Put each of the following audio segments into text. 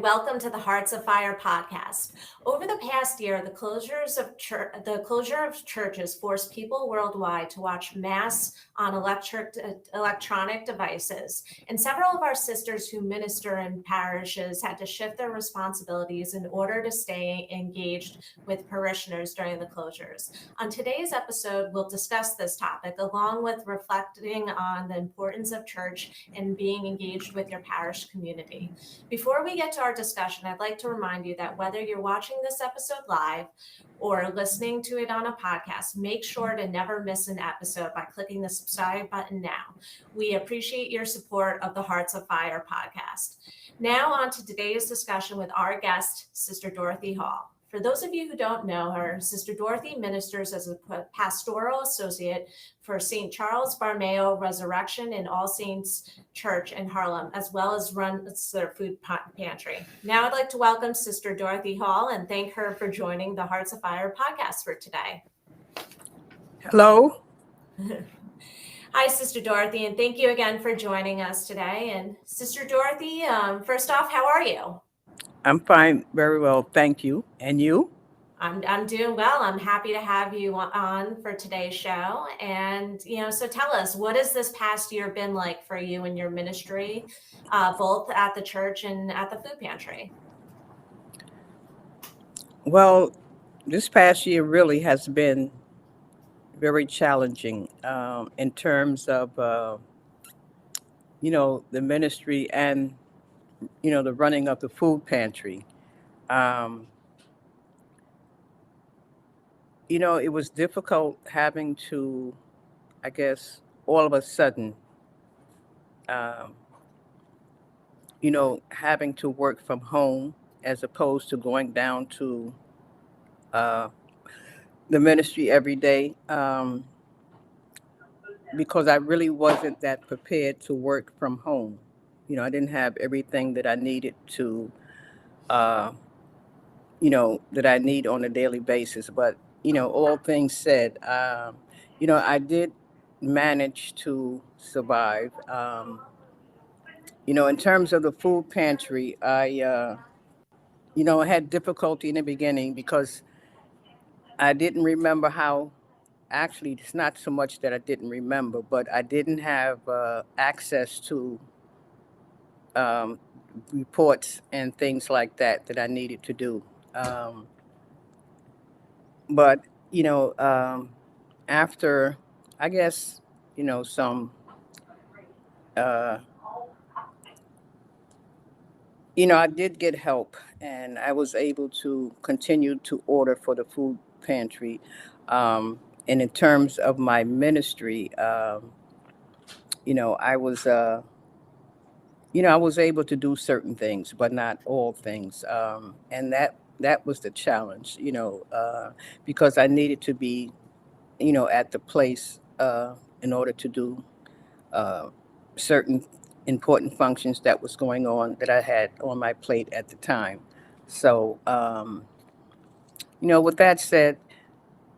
welcome to the Hearts Afire Podcast. Over the past year, the closure of churches forced people worldwide to watch mass on electronic devices, and several of our sisters who minister in parishes had to shift their responsibilities in order to stay engaged with parishioners during the closures. On today's episode, we'll discuss this topic along with reflecting on the importance of church and being engaged with your parish community. Before we get to our discussion, I'd like to remind you that whether you're watching this episode live or listening to it on a podcast, make sure to never miss an episode by clicking the subscribe button now. We appreciate your support of the Hearts Afire podcast. Now on to today's discussion with our guest, Sister Dorothy Hall. For those of you who don't know her, Sister Dorothy ministers as a pastoral associate for St. Charles Borromeo Resurrection and All Saints Church in Harlem, as well as runs their food pantry. Now I'd like to welcome Sister Dorothy Hall and thank her for joining the Hearts Afire podcast for today. Hello. Hi, Sister Dorothy, and thank you again for joining us today. And Sister Dorothy, first off, how are you? I'm fine, very well, thank you. And you? I'm doing well. I'm happy to have you on for today's show. And, so tell us, what has this past year been like for you and your ministry, both at the church and at the food pantry? Well, this past year really has been very challenging in terms of, the ministry and, the running of the food pantry. It was difficult having to, I guess, all of a sudden, having to work from home as opposed to going down to uh, the ministry every day, because I really wasn't that prepared to work from home. I didn't have everything that I needed to, that I need on a daily basis. But, all things said, I did manage to survive. In terms of the food pantry, I had difficulty in the beginning because I didn't remember how. Actually, it's not so much that I didn't remember, but I didn't have access to um, reports and things like that I needed to do. Um, but after, I guess, some, uh, I did get help, and I was able to continue to order for the food pantry. And in terms of my ministry, I was, I was able to do certain things, but not all things. And that was the challenge, because I needed to be, at the place in order to do uh, certain important functions that was going on that I had on my plate at the time. So, with that said,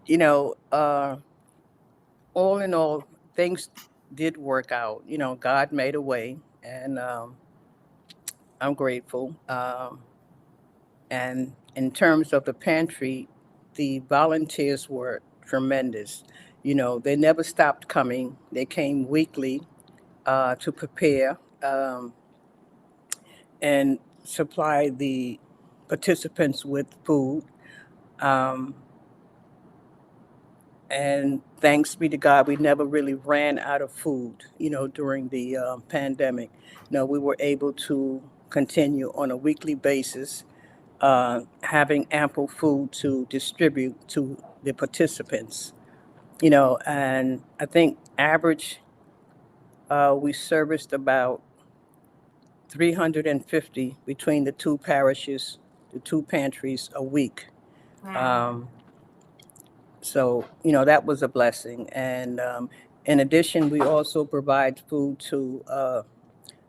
you know, uh, all in all, things did work out. God made a way, and I'm grateful. And in terms of the pantry, the volunteers were tremendous. They never stopped coming. They came weekly to prepare and supply the participants with food. Um, and thanks be to God, we never really ran out of food, during the pandemic. We were able to continue on a weekly basis, having ample food to distribute to the participants. And I think average, we serviced about 350 between the two parishes, the two pantries a week. Wow. Um, so, that was a blessing. And in addition, we also provide food to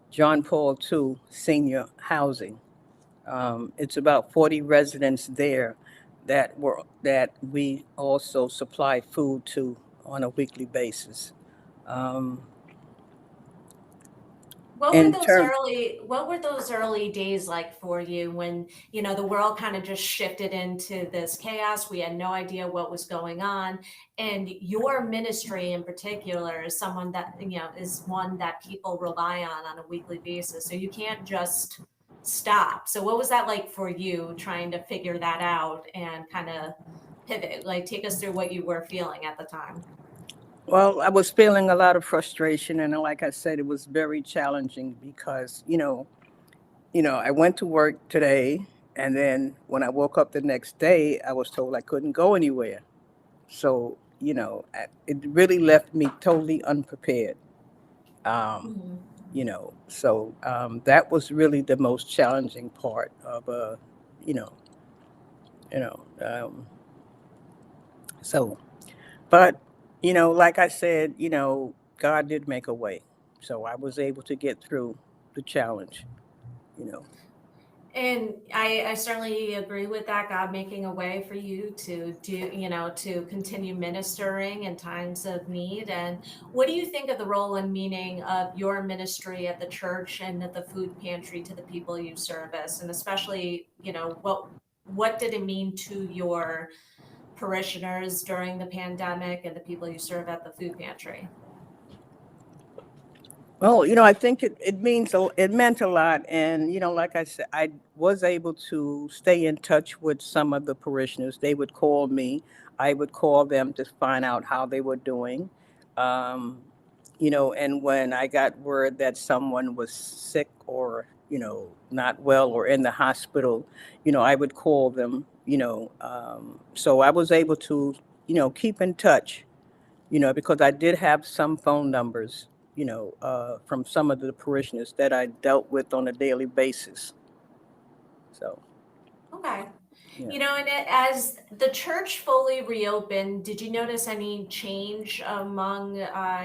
John Paul II senior housing. It's about 40 residents there that we also supply food to on a weekly basis. Um, In term, What were those early days like for you when, the world kind of just shifted into this chaos? We had no idea what was going on. And your ministry in particular is someone that, is one that people rely on a weekly basis. So you can't just stop. So what was that like for you trying to figure that out and kind of pivot? Like take us through what you were feeling at the time. well, I was feeling a lot of frustration, and like I said, it was very challenging because I went to work today, and then when I woke up the next day, I was told I couldn't go anywhere. So it really left me totally unprepared. Um, Mhm. that was really the most challenging part of you know, you know. So, but like I said, God did make a way, so I was able to get through the challenge. You know. And I certainly agree with that, God making a way for you to to continue ministering in times of need. And what do you think of the role and meaning of your ministry at the church and at the food pantry to the people you service? And especially, what did it mean to your parishioners during the pandemic and the people you serve at the food pantry? Well, I think it meant a lot. And, like I said, I was able to stay in touch with some of the parishioners. They would call me, I would call them to find out how they were doing. Um, and when I got word that someone was sick or, not well or in the hospital, I would call them, so I was able to, keep in touch, because I did have some phone numbers, from some of the parishioners that I dealt with on a daily basis. So, Okay. yeah. And as the church fully reopened, did you notice any change among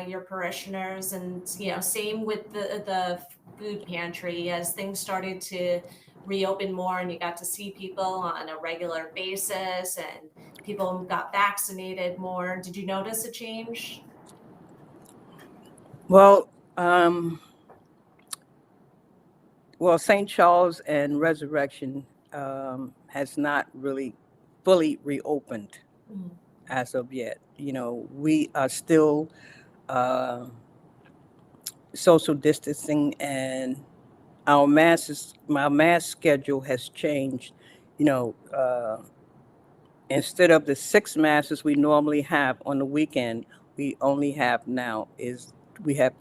your parishioners? And same with the food pantry as things started to reopen more, and you got to see people on a regular basis, and people got vaccinated more. Did you notice a change? Well, um, St. Charles and Resurrection has not really fully reopened Mhm. as of yet. We are still uh, social distancing, and my mass schedule has changed. You know, instead of the 6 masses we normally have on the weekend, we only have now is we have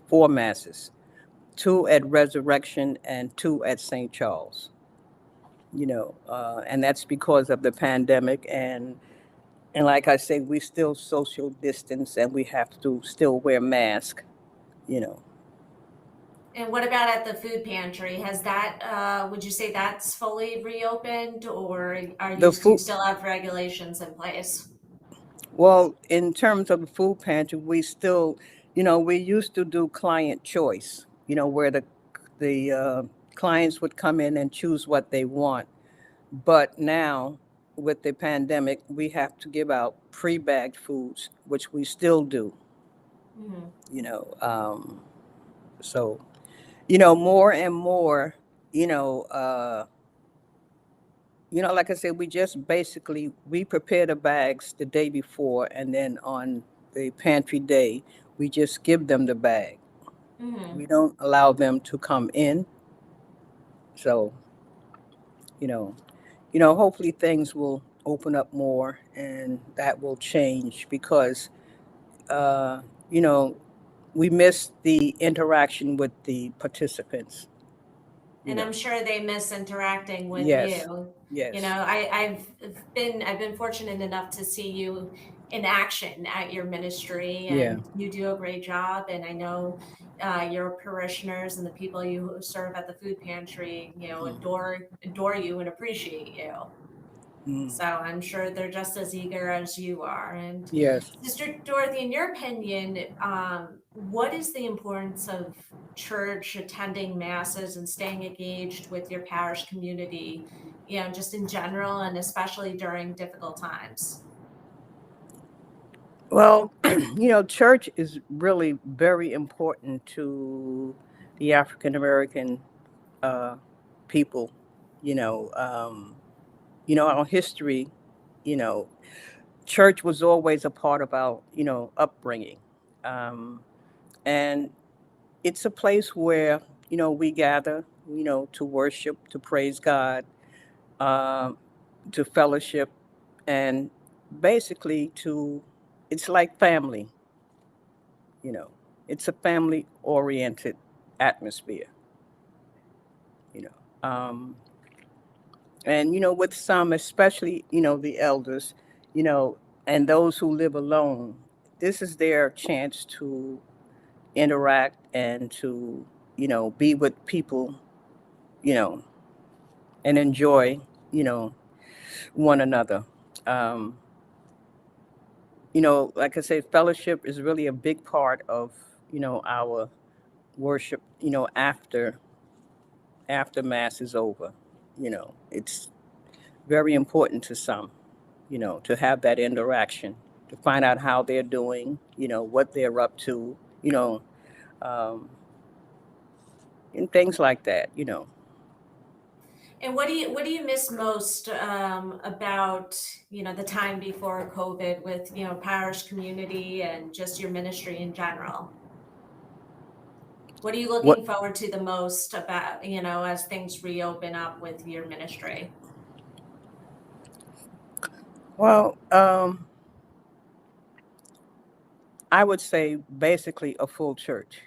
4 masses, 2 at Resurrection and 2 at St. Charles. And that's because of the pandemic, and like I say, we still social distance and we have to still wear masks. You know, And what about at the food pantry? Has that, would you say that's fully reopened, or the do you food. still have regulations in place? Well, in terms of the food pantry, we still, we used to do client choice. Where the clients would come in and choose what they want. But now, with the pandemic, we have to give out pre-bagged foods, which we still do. Mhm. You know, um, so more and more, you know, uh, like I said, we just basically we prepare the bags the day before, and then on the pantry day, we just give them the bag. Mhm. We don't allow them to come in. So you know, hopefully things will open up more, and that will change because uh, you know, we miss the interaction with the participants. You And I'm know, sure they miss interacting with yes, you. yes, I've been fortunate enough to see you in action at your ministry, yeah, and you do a great job. And I know your parishioners and the people you serve at the food pantry, adore you and appreciate you. mm, So I'm sure they're just as eager as you are. And yes. Sister Dorothy, in your opinion, what is the importance of church attending masses and staying engaged with your parish community, just in general and especially during difficult times? Well, church is really very important to the African American uh, people. You know, um, our history. You know, church was always a part of our upbringing, um, and it's a place where we gather, to worship, to praise God, um, to fellowship, and basically to it's like family. You know, it's a family oriented atmosphere. You know, and with some, especially the elders, you know, and those who live alone, this is their chance to interact and to be with people, you know, and enjoy you know one another. Um, like I say, fellowship is really a big part of our worship. After mass is over, it's very important to some, to have that interaction, to find out how they're doing, what they're up to, um, and things like that. And what do you miss most about the time before COVID with parish community and just your ministry in general? What are you What? looking forward to the most about as things reopen up with your ministry? Well, I would say basically a full church,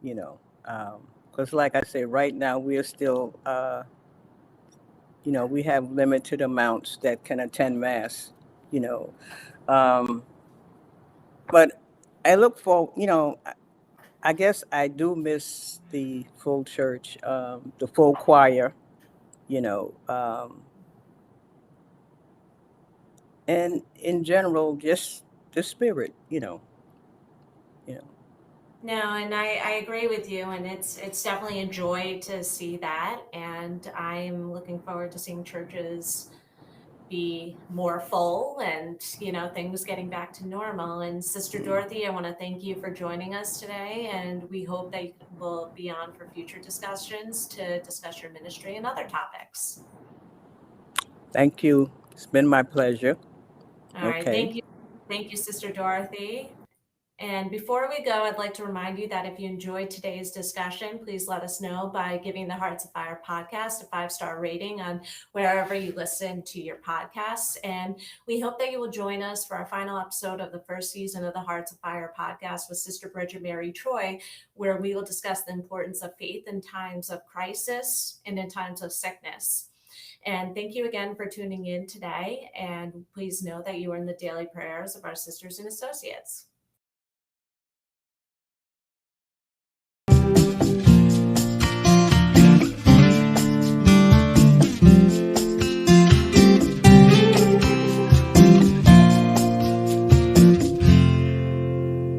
you know, because like I say, right now we are still, we have limited amounts that can attend mass, you know, um, but I look for, I guess I do miss the full church, the full choir, you know, and in general, just the spirit, you know. No, and I agree with you, and it's definitely a joy to see that, and I'm looking forward to seeing churches be more full and things getting back to normal. And Sister Dorothy, I want to thank you for joining us today, and we hope that you will be on for future discussions to discuss your ministry and other topics. Thank you. It's been my pleasure. All right, Okay. thank you, Sister Dorothy. And before we go, I'd like to remind you that if you enjoyed today's discussion, please let us know by giving the Hearts of Fire podcast a 5-star rating on wherever you listen to your podcasts. And we hope that you will join us for our final episode of the first season of the Hearts of Fire podcast with Sister Bridget Mary Troy, where we will discuss the importance of faith in times of crisis and in times of sickness. And thank you again for tuning in today. And please know that you are in the daily prayers of our sisters and associates.